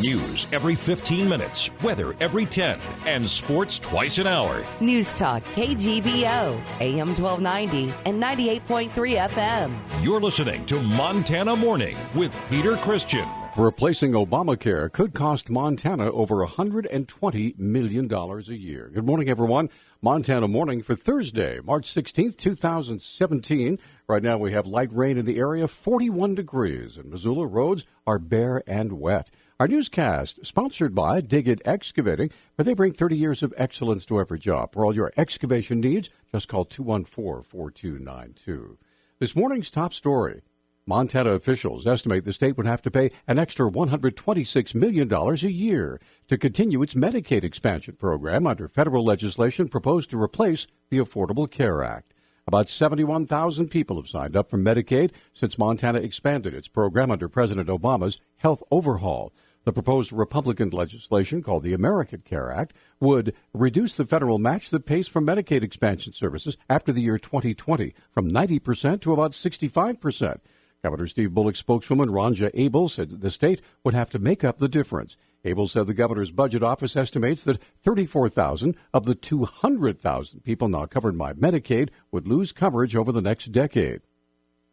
News every 15 minutes, weather every 10, and sports twice an hour. Newstalk, KGVO, AM 1290 and 98.3 FM. You're listening to Montana Morning with Peter Christian. Replacing Obamacare could cost Montana over $120 million a year. Good morning, everyone. Montana Morning for Thursday, March 16th, 2017. Right now we have light rain in the area, 41 degrees, and Missoula roads are bare and wet. Our newscast, sponsored by Dig It Excavating, where they bring 30 years of excellence to every job. For all your excavation needs, just call 214-4292. This morning's top story. Montana officials estimate the state would have to pay an extra $126 million a year to continue its Medicaid expansion program under federal legislation proposed to replace the Affordable Care Act. About 71,000 people have signed up for Medicaid since Montana expanded its program under President Obama's health overhaul. The proposed Republican legislation, called the American Care Act, would reduce the federal match that pays for Medicaid expansion services after the year 2020 from 90% to about 65%. Governor Steve Bullock's spokeswoman, Ronja Abel, said that the state would have to make up the difference. Abel said the governor's budget office estimates that 34,000 of the 200,000 people now covered by Medicaid would lose coverage over the next decade.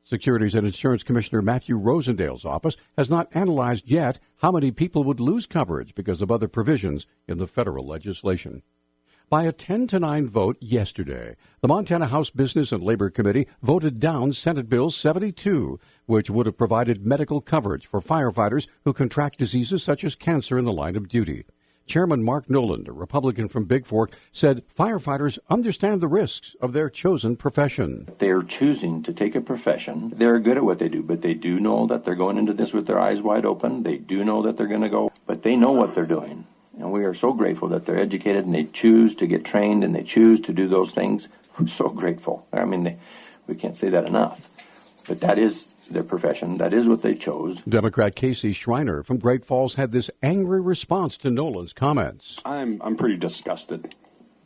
Securities and Insurance Commissioner Matthew Rosendale's office has not analyzed yet how many people would lose coverage because of other provisions in the federal legislation. By a 10-9 vote yesterday, the Montana House Business and Labor Committee voted down Senate Bill 72, which would have provided medical coverage for firefighters who contract diseases such as cancer in the line of duty. Chairman Mark Noland, a Republican from Big Fork, said firefighters understand the risks of their chosen profession. They're choosing to take a profession. They're good at what they do, but they do know that they're going into this with their eyes wide open. They do know that they're going to go, but they know what they're doing. And we are so grateful that they're educated and they choose to get trained and they choose to do those things. I'm so grateful. I mean, we can't say that enough. But that is their profession. That is what they chose. Democrat Casey Schreiner from Great Falls had this angry response to Nolan's comments. I'm pretty disgusted,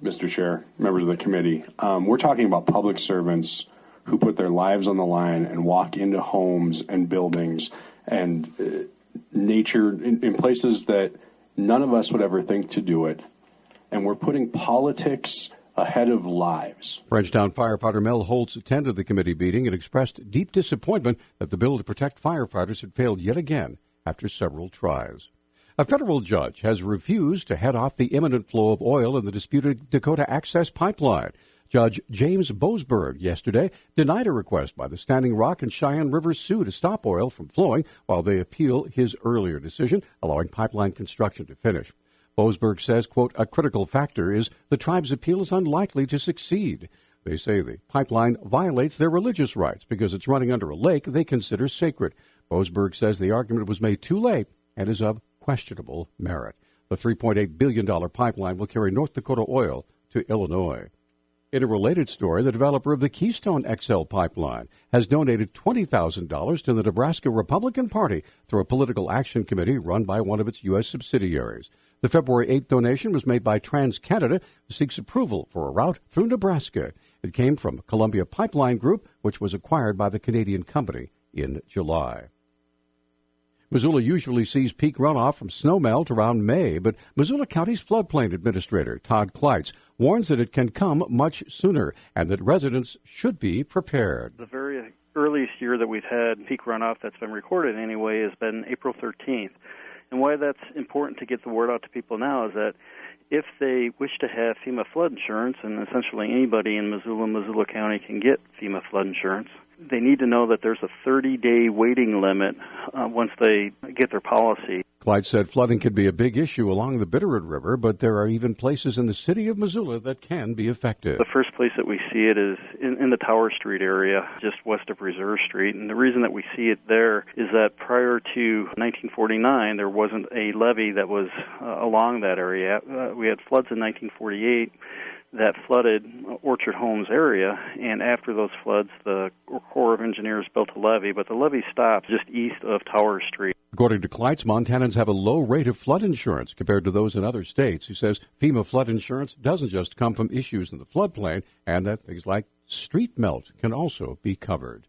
Mr. Chair, members of the committee. We're talking about public servants who put their lives on the line and walk into homes and buildings and nature in places that none of us would ever think to do it. And we're putting politics ahead of lives. Frenchtown firefighter Mel Holtz attended the committee meeting and expressed deep disappointment that the bill to protect firefighters had failed yet again after several tries. A federal judge has refused to head off the imminent flow of oil in the disputed Dakota Access Pipeline. Judge James Boasberg yesterday denied a request by the Standing Rock and Cheyenne River Sioux to stop oil from flowing while they appeal his earlier decision, allowing pipeline construction to finish. Boasberg says, quote, a critical factor is the tribe's appeal is unlikely to succeed. They say the pipeline violates their religious rights because it's running under a lake they consider sacred. Boasberg says the argument was made too late and is of questionable merit. The $3.8 billion pipeline will carry North Dakota oil to Illinois. In a related story, the developer of the Keystone XL pipeline has donated $20,000 to the Nebraska Republican Party through a political action committee run by one of its U.S. subsidiaries. The February 8th donation was made by TransCanada, who seeks approval for a route through Nebraska. It came from Columbia Pipeline Group, which was acquired by the Canadian company in July. Missoula usually sees peak runoff from snowmelt around May, but Missoula County's floodplain administrator, Todd Kleitz, warns that it can come much sooner and that residents should be prepared. The very earliest year that we've had peak runoff that's been recorded anyway has been April 13th. And why that's important to get the word out to people now is that if they wish to have FEMA flood insurance, and essentially anybody in Missoula County can get FEMA flood insurance, they need to know that there's a 30-day waiting limit once they get their policy. Clyde said flooding could be a big issue along the Bitterroot River, but there are even places in the city of Missoula that can be affected. The first place that we see it is in the Tower Street area, just west of Reserve Street. And the reason that we see it there is that prior to 1949, there wasn't a levee that was along that area. We had floods in 1948 that flooded Orchard Homes area, and after those floods, the Corps of Engineers built a levee, but the levee stopped just east of Tower Street. According to Kleitz, Montanans have a low rate of flood insurance compared to those in other states. He says FEMA flood insurance doesn't just come from issues in the floodplain, and that things like street melt can also be covered.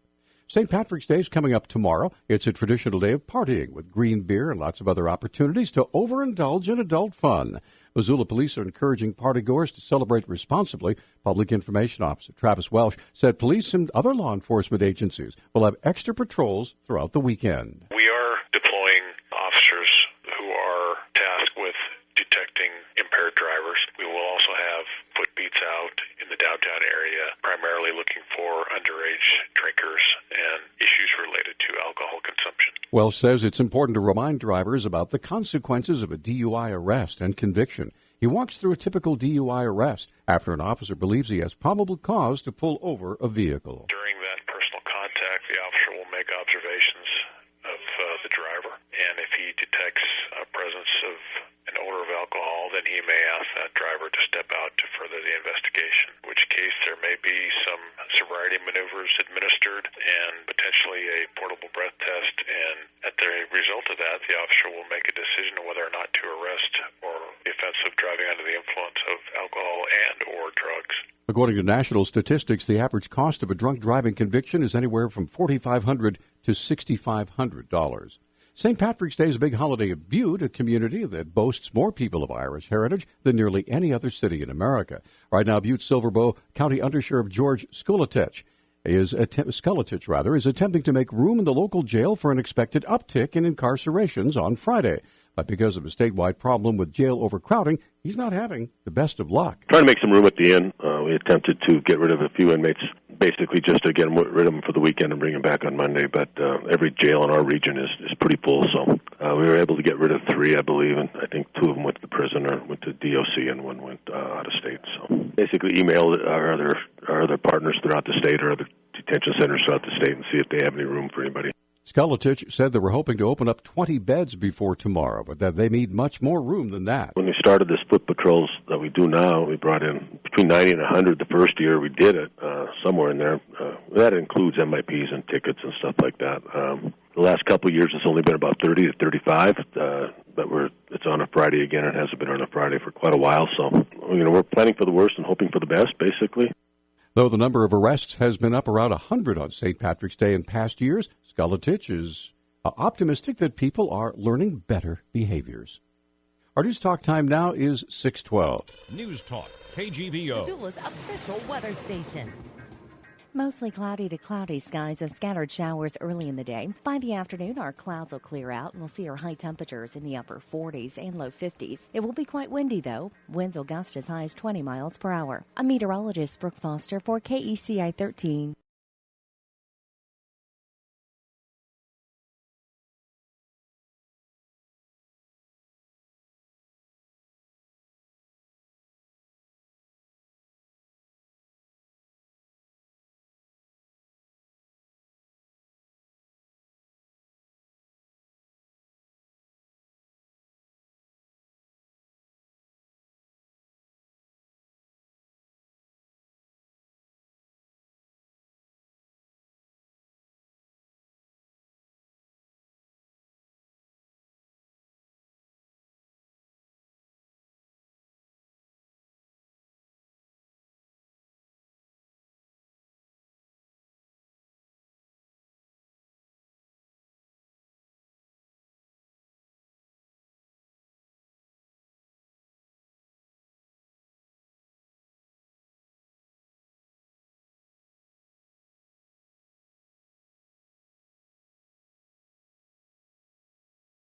St. Patrick's Day is coming up tomorrow. It's a traditional day of partying with green beer and lots of other opportunities to overindulge in adult fun. Missoula police are encouraging partygoers to celebrate responsibly. Public Information Officer Travis Welsh said police and other law enforcement agencies will have extra patrols throughout the weekend. We are deploying officers who are tasked with detecting impaired drivers. We will also have footbeats out in the downtown area, primarily looking for underage drinkers and issues related to alcohol consumption. Welsh says it's important to remind drivers about the consequences of a DUI arrest and conviction. He walks through a typical DUI arrest after an officer believes he has probable cause to pull over a vehicle. During that personal contact, the officer will make observations of the driver, and if he detects a presence of an odor of alcohol, then he may ask that driver to step out to further the investigation, in which case there may be some sobriety maneuvers administered and potentially a portable breath test, and at the result of that, the officer will make a decision on whether or not to arrest or the offense of driving under the influence of alcohol and or drugs. According to national statistics, the average cost of a drunk driving conviction is anywhere from $4,500 to $6,500. St. Patrick's Day is a big holiday of Butte, a community that boasts more people of Irish heritage than nearly any other city in America. Right now, Butte Silverbow County Undersheriff George Skulatich is attempting to make room in the local jail for an expected uptick in incarcerations on Friday. But because of a statewide problem with jail overcrowding, he's not having the best of luck. Trying to make some room at the inn. We attempted to get rid of a few inmates, basically just to get rid of them for the weekend and bring them back on Monday. But every jail in our region is pretty full, so we were able to get rid of 3, I believe, and I think 2 of them went to the prison or went to DOC, and 1 went out of state. So basically emailed our other partners throughout the state or other detention centers throughout the state and see if they have any room for anybody. Skulatich said they were hoping to open up 20 beds before tomorrow, but that they need much more room than that. When we started this foot patrols that we do now, we brought in between 90 and 100 the first year we did it, somewhere in there. That includes MIPs and tickets and stuff like that. The last couple of years, it's only been about 30 to 35, but it's on a Friday again. It hasn't been on a Friday for quite a while, so we're planning for the worst and hoping for the best, basically. Though the number of arrests has been up around 100 on St. Patrick's Day in past years, Skulatich is optimistic that people are learning better behaviors. Our News Talk time now is 6:12. News Talk, KGVO. Missoula's official weather station. Mostly cloudy to cloudy skies and scattered showers early in the day. By the afternoon, our clouds will clear out and we'll see our high temperatures in the upper 40s and low 50s. It will be quite windy, though. Winds will gust as high as 20 miles per hour. I'm meteorologist Brooke Foster for KECI 13.